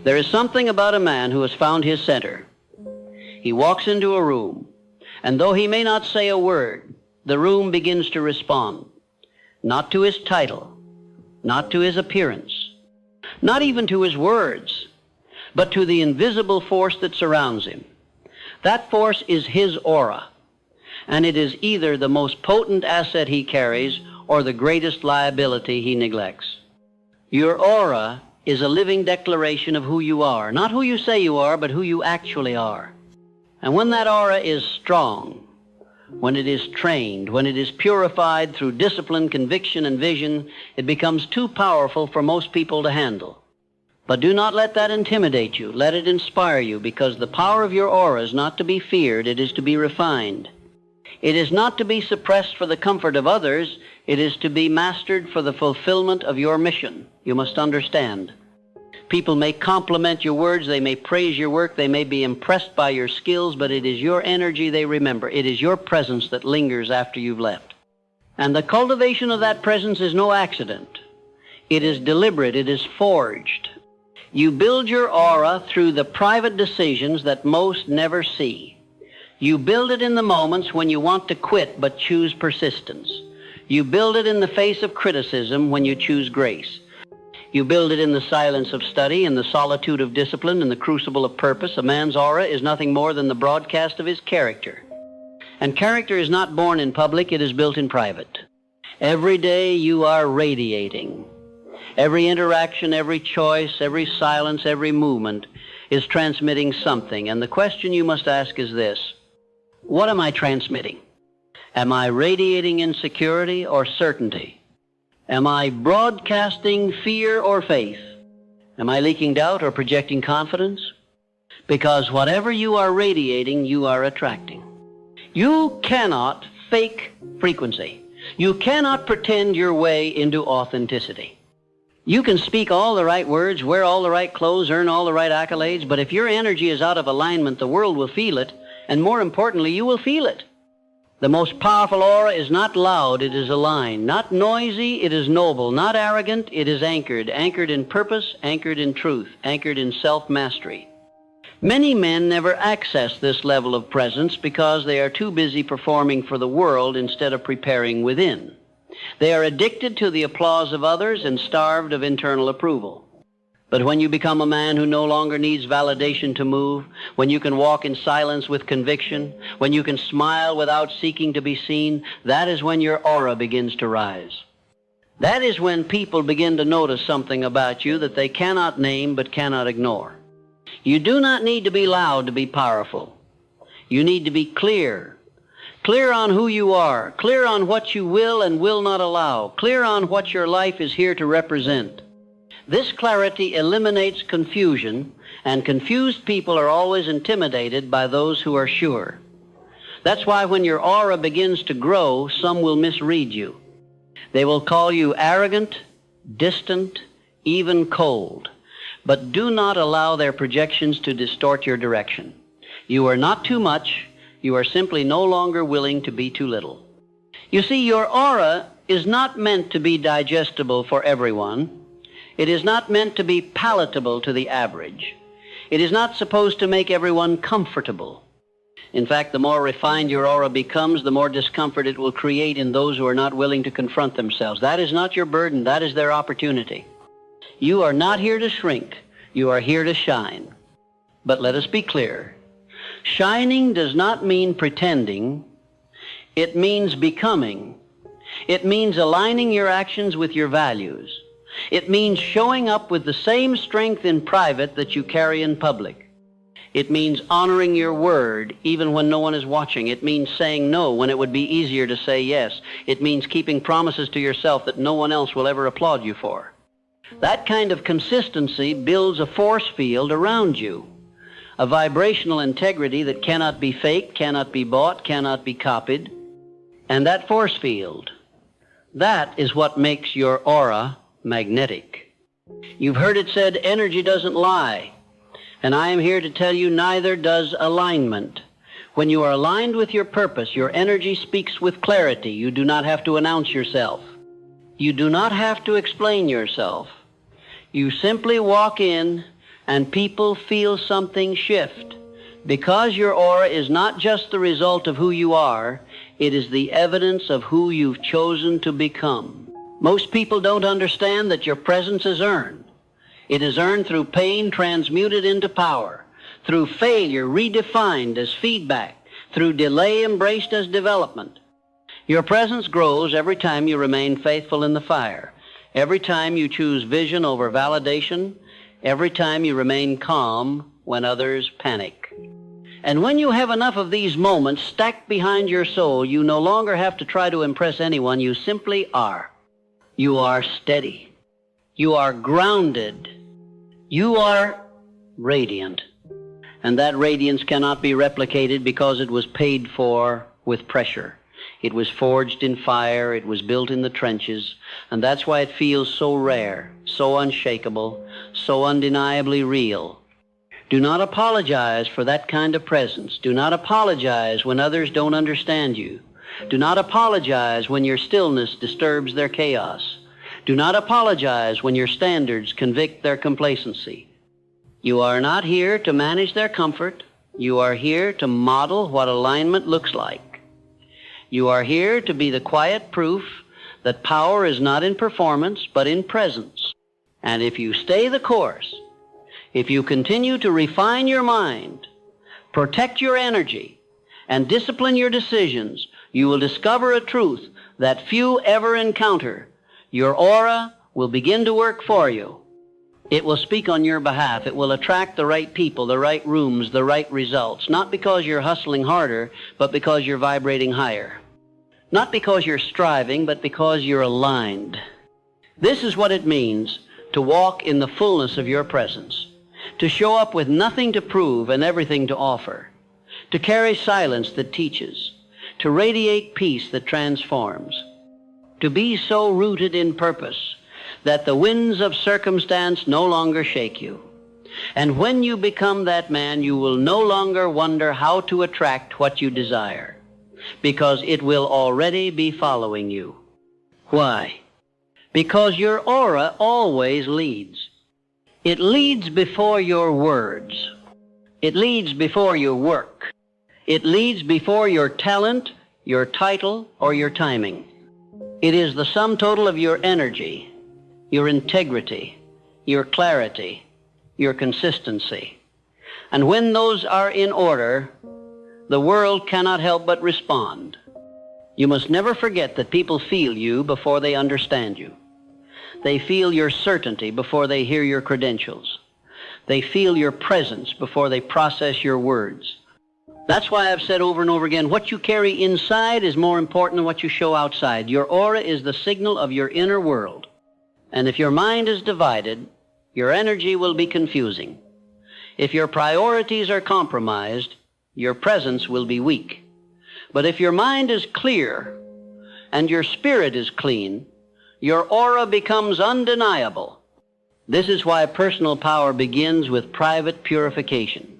There is something about a man who has found his center. He walks into a room, and though he may not say a word, the room begins to respond, not to his title, not to his appearance, not even to his words, but to the invisible force that surrounds him. That force is his aura, and it is either the most potent asset he carries or the greatest liability he neglects. Your aura is a living declaration of who you are, not who you say you are, but who you actually are. And when that aura is strong, when it is trained, when it is purified through discipline, conviction, and vision, it becomes too powerful for most people to handle. But do not let that intimidate you. Let it inspire you, because the power of your aura is not to be feared, it is to be refined. It is not to be suppressed for the comfort of others, it is to be mastered for the fulfillment of your mission. You must understand. People may compliment your words, they may praise your work, they may be impressed by your skills, but it is your energy they remember. It is your presence that lingers after you've left. And the cultivation of that presence is no accident. It is deliberate, it is forged. You build your aura through the private decisions that most never see. You build it in the moments when you want to quit but choose persistence. You build it in the face of criticism when you choose grace. You build it in the silence of study, in the solitude of discipline, in the crucible of purpose. A man's aura is nothing more than the broadcast of his character. And character is not born in public, it is built in private. Every day you are radiating. Every interaction, every choice, every silence, every movement is transmitting something. And the question you must ask is this: what am I transmitting? Am I radiating insecurity or certainty? Am I broadcasting fear or faith? Am I leaking doubt or projecting confidence? Because whatever you are radiating, you are attracting. You cannot fake frequency. You cannot pretend your way into authenticity. You can speak all the right words, wear all the right clothes, earn all the right accolades, but if your energy is out of alignment, the world will feel it, and more importantly, you will feel it. The most powerful aura is not loud, it is aligned. Not noisy, it is noble. Not arrogant, it is anchored. Anchored in purpose, anchored in truth, anchored in self-mastery. Many men never access this level of presence because they are too busy performing for the world instead of preparing within. They are addicted to the applause of others and starved of internal approval. But when you become a man who no longer needs validation to move, when you can walk in silence with conviction, when you can smile without seeking to be seen, that is when your aura begins to rise. That is when people begin to notice something about you that they cannot name but cannot ignore. You do not need to be loud to be powerful. You need to be clear. Clear on who you are, clear on what you will and will not allow, clear on what your life is here to represent. This clarity eliminates confusion, and confused people are always intimidated by those who are sure. That's why when your aura begins to grow, some will misread you. They will call you arrogant, distant, even cold. But do not allow their projections to distort your direction. You are not too much. You are simply no longer willing to be too little. You see, your aura is not meant to be digestible for everyone. It is not meant to be palatable to the average. It is not supposed to make everyone comfortable. In fact, the more refined your aura becomes, the more discomfort it will create in those who are not willing to confront themselves. That is not your burden. That is their opportunity. You are not here to shrink. You are here to shine. But let us be clear. Shining does not mean pretending. It means becoming. It means aligning your actions with your values. It means showing up with the same strength in private that you carry in public. It means honoring your word even when no one is watching. It means saying no when it would be easier to say yes. It means keeping promises to yourself that no one else will ever applaud you for. That kind of consistency builds a force field around you, a vibrational integrity that cannot be faked, cannot be bought, cannot be copied. And that force field, that is what makes your aura magnetic. You've heard it said, energy doesn't lie. And I am here to tell you, neither does alignment. When you are aligned with your purpose, your energy speaks with clarity. You do not have to announce yourself. You do not have to explain yourself. You simply walk in and people feel something shift. Because your aura is not just the result of who you are, it is the evidence of who you've chosen to become. Most people don't understand that your presence is earned. It is earned through pain transmuted into power, through failure redefined as feedback, through delay embraced as development. Your presence grows every time you remain faithful in the fire, every time you choose vision over validation, every time you remain calm when others panic. And when you have enough of these moments stacked behind your soul, you no longer have to try to impress anyone. You simply are. You are steady. You are grounded. You are radiant. And that radiance cannot be replicated because it was paid for with pressure. It was forged in fire. It was built in the trenches. And that's why it feels so rare, so unshakable, so undeniably real. Do not apologize for that kind of presence. Do not apologize when others don't understand you. Do not apologize when your stillness disturbs their chaos. Do not apologize when your standards convict their complacency. You are not here to manage their comfort. You are here to model what alignment looks like. You are here to be the quiet proof that power is not in performance, but in presence. And if you stay the course, if you continue to refine your mind, protect your energy, and discipline your decisions, you will discover a truth that few ever encounter. Your aura will begin to work for you. It will speak on your behalf. It will attract the right people, the right rooms, the right results, not because you're hustling harder, but because you're vibrating higher. Not because you're striving, but because you're aligned. This is what it means to walk in the fullness of your presence, to show up with nothing to prove and everything to offer, to carry silence that teaches, to radiate peace that transforms, to be so rooted in purpose that the winds of circumstance no longer shake you. And when you become that man, you will no longer wonder how to attract what you desire, because it will already be following you. Why? Because your aura always leads. It leads before your words. It leads before your work. It leads before your talent, your title, or your timing. It is the sum total of your energy, your integrity, your clarity, your consistency. And when those are in order, the world cannot help but respond. You must never forget that people feel you before they understand you. They feel your certainty before they hear your credentials. They feel your presence before they process your words. That's why I've said over and over again, what you carry inside is more important than what you show outside. Your aura is the signal of your inner world. And if your mind is divided, your energy will be confusing. If your priorities are compromised, your presence will be weak. But if your mind is clear and your spirit is clean, your aura becomes undeniable. This is why personal power begins with private purification.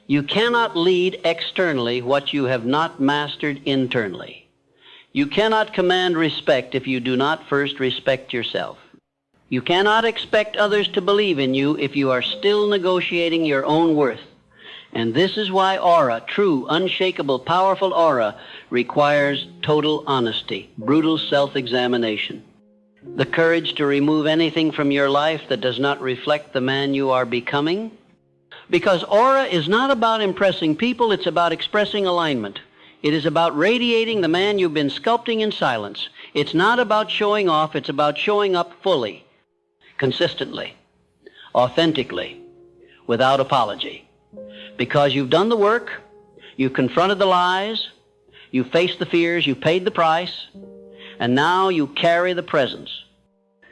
You cannot lead externally what you have not mastered internally. You cannot command respect if you do not first respect yourself. You cannot expect others to believe in you if you are still negotiating your own worth. And this is why aura, true, unshakable, powerful aura, requires total honesty, brutal self-examination. The courage to remove anything from your life that does not reflect the man you are becoming. Because aura is not about impressing people, it's about expressing alignment. It is about radiating the man you've been sculpting in silence. It's not about showing off, it's about showing up fully, consistently, authentically, without apology. Because you've done the work, you've confronted the lies, you've faced the fears, you've paid the price, and now you carry the presence.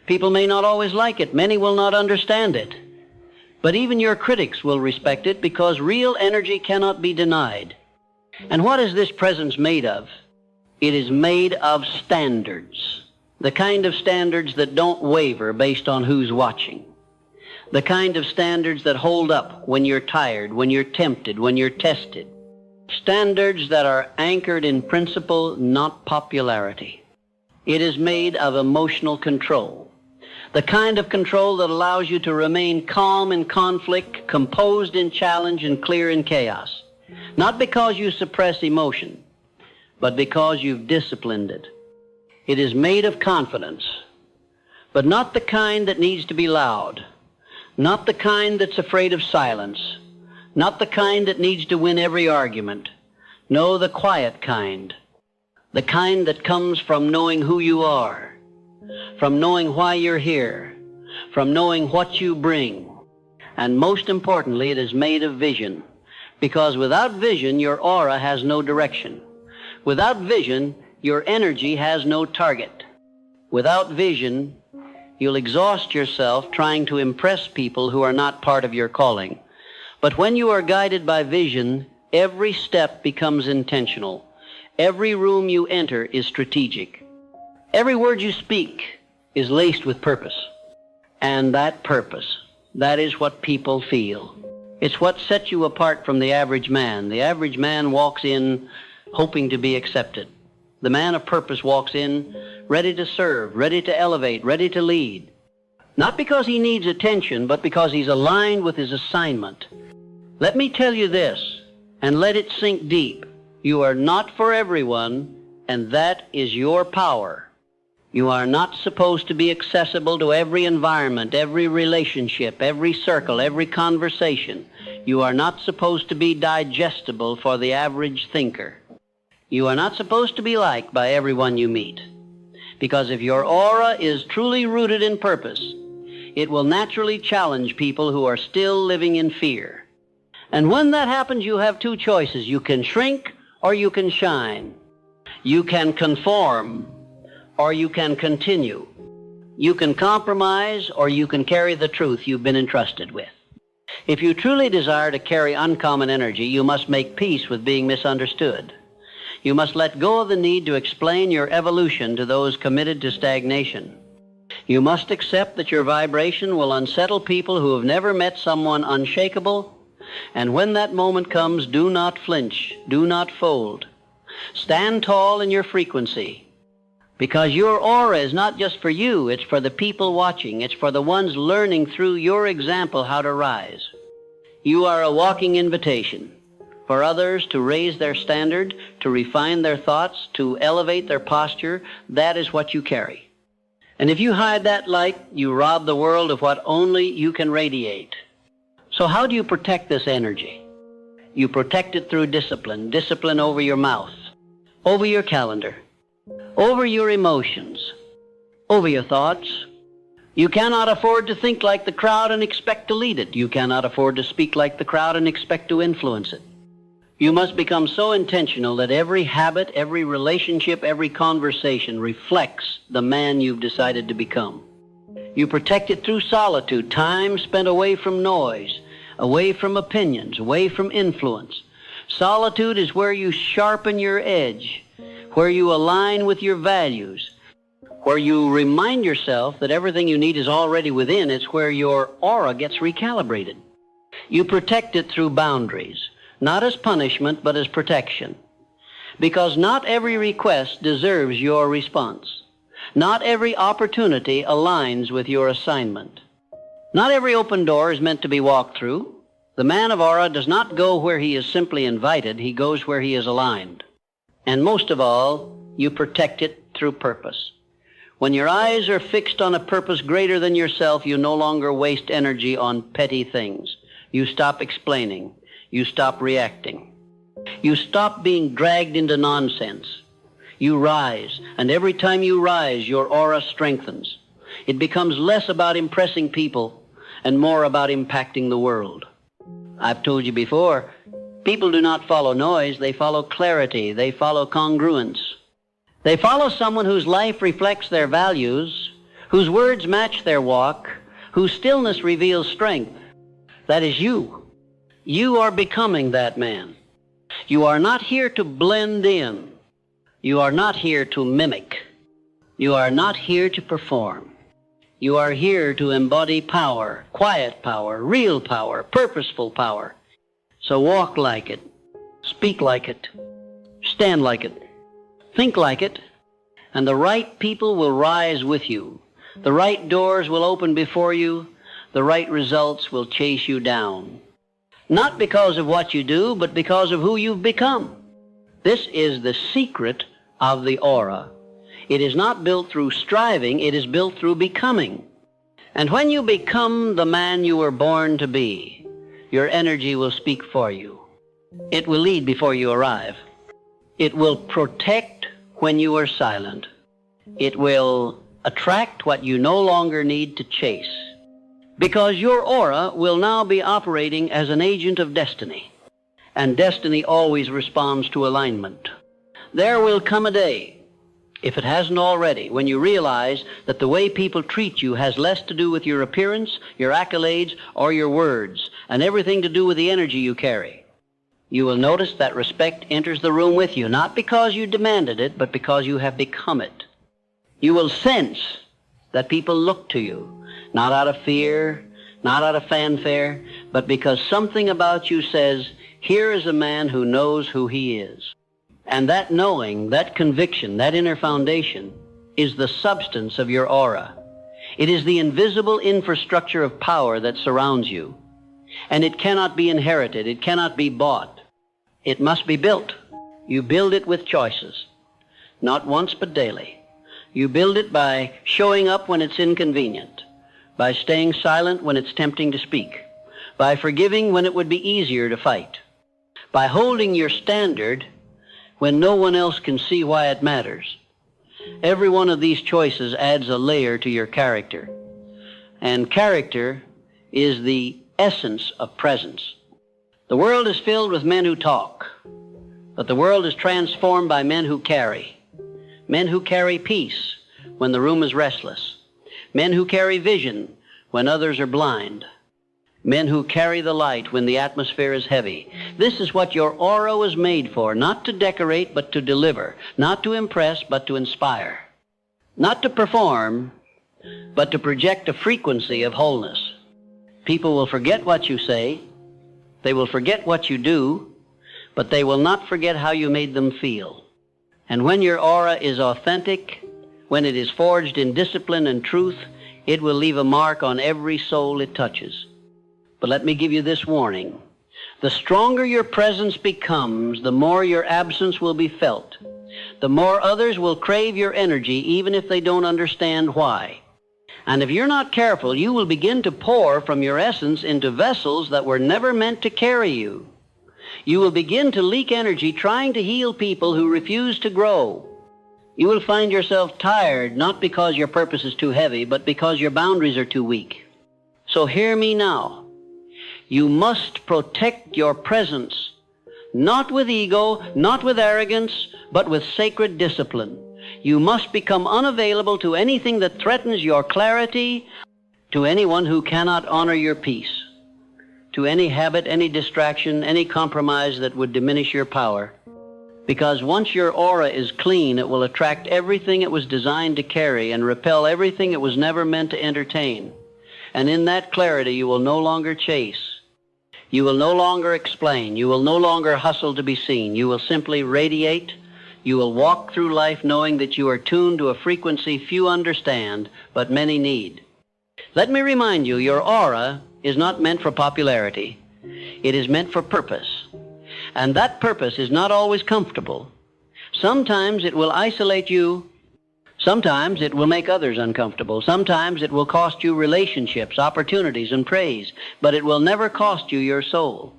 People may not always like it, many will not understand it, but even your critics will respect it because real energy cannot be denied. And what is this presence made of? It is made of standards, the kind of standards that don't waver based on who's watching, the kind of standards that hold up when you're tired, when you're tempted, when you're tested, standards that are anchored in principle, not popularity. It is made of emotional control, The kind of control that allows you to remain calm in conflict, composed in challenge, and clear in chaos. Not because you suppress emotion, but because you've disciplined it. It is made of confidence, but not the kind that needs to be loud, not the kind that's afraid of silence, not the kind that needs to win every argument. No, the quiet kind, the kind that comes from knowing who you are, from knowing why you're here, from knowing what you bring. And most importantly, it is made of vision, because without vision, your aura has no direction. Without vision, your energy has no target. Without vision, you'll exhaust yourself trying to impress people who are not part of your calling. But when you are guided by vision, every step becomes intentional. Every room you enter is strategic. Every word you speak is laced with purpose. And that purpose, that is what people feel. It's what sets you apart from the average man. The average man walks in hoping to be accepted. The man of purpose walks in ready to serve, ready to elevate, ready to lead. Not because he needs attention, but because he's aligned with his assignment. Let me tell you this, and let it sink deep. You are not for everyone, and that is your power. You are not supposed to be accessible to every environment, every relationship, every circle, every conversation. You are not supposed to be digestible for the average thinker. You are not supposed to be liked by everyone you meet. Because if your aura is truly rooted in purpose, it will naturally challenge people who are still living in fear. And when that happens, you have two choices. You can shrink or you can shine. You can conform or you can continue. You can compromise or you can carry the truth you've been entrusted with. If you truly desire to carry uncommon energy, you must make peace with being misunderstood. You must let go of the need to explain your evolution to those committed to stagnation. You must accept that your vibration will unsettle people who have never met someone unshakable. And when that moment comes, do not flinch, do not fold. Stand tall in your frequency, because your aura is not just for you, it's for the people watching. It's for the ones learning through your example how to rise. You are a walking invitation for others to raise their standard, to refine their thoughts, to elevate their posture. That is what you carry. And if you hide that light, you rob the world of what only you can radiate. So how do you protect this energy? You protect it through discipline. Discipline over your mouth, over your calendar, over your emotions, over your thoughts. You cannot afford to think like the crowd and expect to lead it. You cannot afford to speak like the crowd and expect to influence it. You must become so intentional that every habit, every relationship, every conversation reflects the man you've decided to become. You protect it through solitude, time spent away from noise, away from opinions, away from influence. Solitude is where you sharpen your edge, where you align with your values, where you remind yourself that everything you need is already within. It's where your aura gets recalibrated. You protect it through boundaries. Not as punishment, but as protection. Because not every request deserves your response. Not every opportunity aligns with your assignment. Not every open door is meant to be walked through. The man of aura does not go where he is simply invited. He goes where he is aligned. And most of all, you protect it through purpose. When your eyes are fixed on a purpose greater than yourself, you no longer waste energy on petty things. You stop explaining. You stop reacting. You stop being dragged into nonsense. You rise, and every time you rise, your aura strengthens. It becomes less about impressing people and more about impacting the world. I've told you before, people do not follow noise, they follow clarity, they follow congruence. They follow someone whose life reflects their values, whose words match their walk, whose stillness reveals strength. That is you. You are becoming that man. You are not here to blend in. You are not here to mimic. You are not here to perform. You are here to embody power, quiet power, real power, purposeful power. So walk like it, speak like it, stand like it, think like it, and the right people will rise with you. The right doors will open before you. The right results will chase you down. Not because of what you do, but because of who you've become. This is the secret of the aura. It is not built through striving, it is built through becoming. And when you become the man you were born to be, your energy will speak for you. It will lead before you arrive. It will protect when you are silent. It will attract what you no longer need to chase. Because your aura will now be operating as an agent of destiny. And destiny always responds to alignment. There will come a day, if it hasn't already, when you realize that the way people treat you has less to do with your appearance, your accolades, or your words, and everything to do with the energy you carry. You will notice that respect enters the room with you, not because you demanded it, but because you have become it. You will sense that people look to you, not out of fear, not out of fanfare, but because something about you says, here is a man who knows who he is. And that knowing, that conviction, that inner foundation is the substance of your aura. It is the invisible infrastructure of power that surrounds you. And it cannot be inherited. It cannot be bought. It must be built. You build it with choices. Not once, but daily. You build it by showing up when it's inconvenient, by staying silent when it's tempting to speak, by forgiving when it would be easier to fight, by holding your standard when no one else can see why it matters. Every one of these choices adds a layer to your character. And character is the essence of presence. The world is filled with men who talk, but the world is transformed by men who carry. Men who carry peace when the room is restless. Men who carry vision when others are blind. Men who carry the light when the atmosphere is heavy. This is what your aura was made for, not to decorate, but to deliver. Not to impress, but to inspire. Not to perform, but to project a frequency of wholeness. People will forget what you say. They will forget what you do, but they will not forget how you made them feel. And when your aura is authentic, when it is forged in discipline and truth, it will leave a mark on every soul it touches. But let me give you this warning. The stronger your presence becomes, the more your absence will be felt. The more others will crave your energy, even if they don't understand why. And if you're not careful, you will begin to pour from your essence into vessels that were never meant to carry you. You will begin to leak energy trying to heal people who refuse to grow. You will find yourself tired, not because your purpose is too heavy, but because your boundaries are too weak. So hear me now. You must protect your presence, not with ego, not with arrogance, but with sacred discipline. You must become unavailable to anything that threatens your clarity, to anyone who cannot honor your peace, to any habit, any distraction, any compromise that would diminish your power. Because once your aura is clean, it will attract everything it was designed to carry and repel everything it was never meant to entertain. And in that clarity, you will no longer chase. You will no longer explain. You will no longer hustle to be seen. You will simply radiate. You will walk through life knowing that you are tuned to a frequency few understand, but many need. Let me remind you, your aura is not meant for popularity. It is meant for purpose. And that purpose is not always comfortable. Sometimes it will isolate you. Sometimes it will make others uncomfortable. Sometimes it will cost you relationships, opportunities, and praise. But it will never cost you your soul.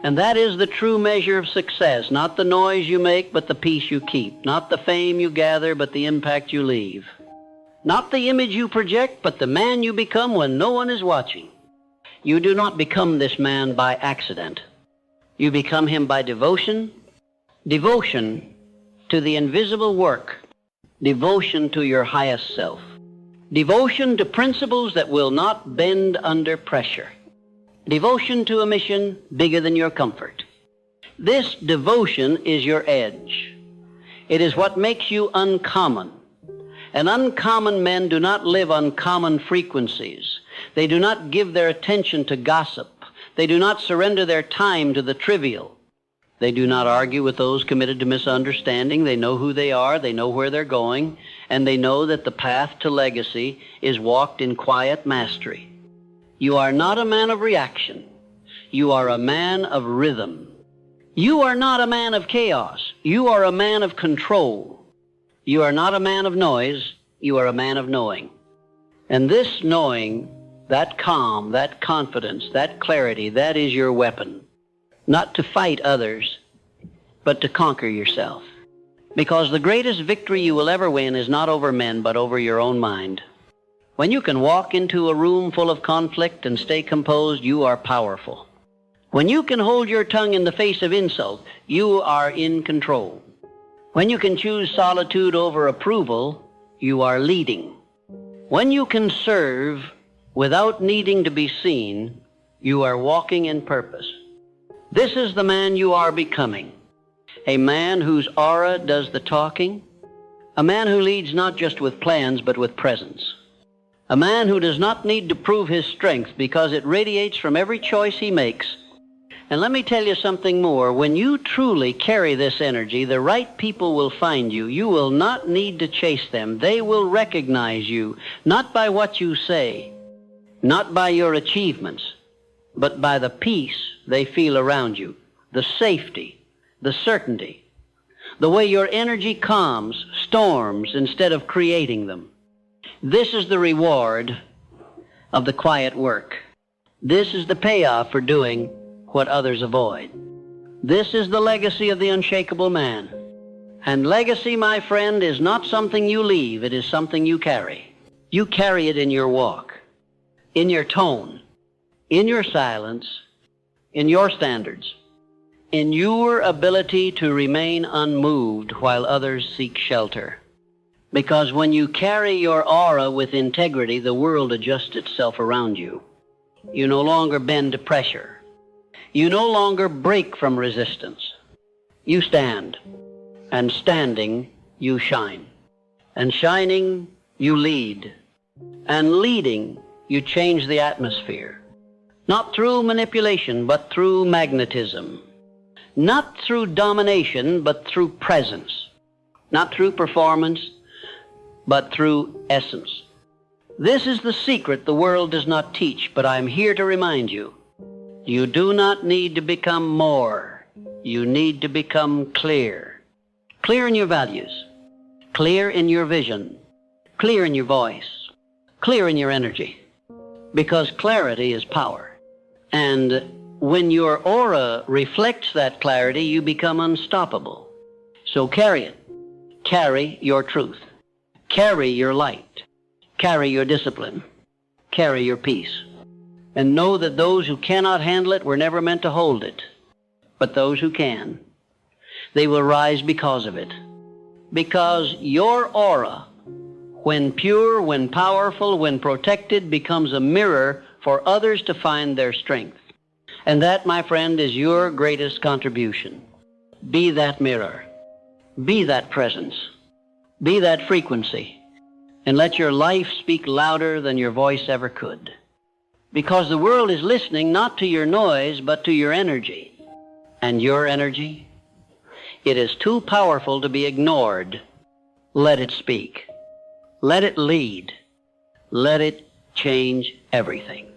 And that is the true measure of success. Not the noise you make, but the peace you keep. Not the fame you gather, but the impact you leave. Not the image you project, but the man you become when no one is watching. You do not become this man by accident. You become him by devotion. Devotion to the invisible work. Devotion to your highest self. Devotion to principles that will not bend under pressure. Devotion to a mission bigger than your comfort. This devotion is your edge. It is what makes you uncommon. And uncommon men do not live on common frequencies. They do not give their attention to gossip. They do not surrender their time to the trivial. They do not argue with those committed to misunderstanding. They know who they are. They know where they're going. and they know that the path to legacy is walked in quiet mastery. You are not a man of reaction. You are a man of rhythm. You are not a man of chaos. You are a man of control. You are not a man of noise. You are a man of knowing. And this knowing, that calm, that confidence, that clarity, that is your weapon. Not to fight others, but to conquer yourself. Because the greatest victory you will ever win is not over men, but over your own mind. When you can walk into a room full of conflict and stay composed, you are powerful. When you can hold your tongue in the face of insult, you are in control. When you can choose solitude over approval, you are leading. When you can serve without needing to be seen, you are walking in purpose. This is the man you are becoming. A man whose aura does the talking. A man who leads not just with plans, but with presence. A man who does not need to prove his strength because it radiates from every choice he makes. And let me tell you something more. When you truly carry this energy, the right people will find you. You will not need to chase them. They will recognize you, not by what you say, not by your achievements, but by the peace they feel around you, the safety, the certainty, the way your energy calms storms instead of creating them. This is the reward of the quiet work. This is the payoff for doing what others avoid. This is the legacy of the unshakable man. And legacy, my friend, is not something you leave. It is something you carry. You carry it in your walk, in your tone, in your silence, in your standards, in your ability to remain unmoved while others seek shelter. Because when you carry your aura with integrity, the world adjusts itself around you. You no longer bend to pressure. You no longer break from resistance. You stand, and standing, you shine. And shining, you lead. And leading, you change the atmosphere. Not through manipulation, but through magnetism. Not through domination, but through presence. Not through performance, but through essence. This is the secret the world does not teach, but I'm here to remind you. You do not need to become more. You need to become clear. Clear in your values. Clear in your vision. Clear in your voice. Clear in your energy. Because clarity is power. And when your aura reflects that clarity, you become unstoppable. So carry it. Carry your truth. Carry your light. Carry your discipline. Carry your peace. And know that those who cannot handle it were never meant to hold it. But those who can, they will rise because of it. Because your aura, when pure, when powerful, when protected, becomes a mirror for others to find their strength. And that, my friend, is your greatest contribution. Be that mirror. Be that presence. Be that frequency. And let your life speak louder than your voice ever could. Because the world is listening not to your noise, but to your energy. And your energy, it is too powerful to be ignored. Let it speak. Let it lead. Let it change everything.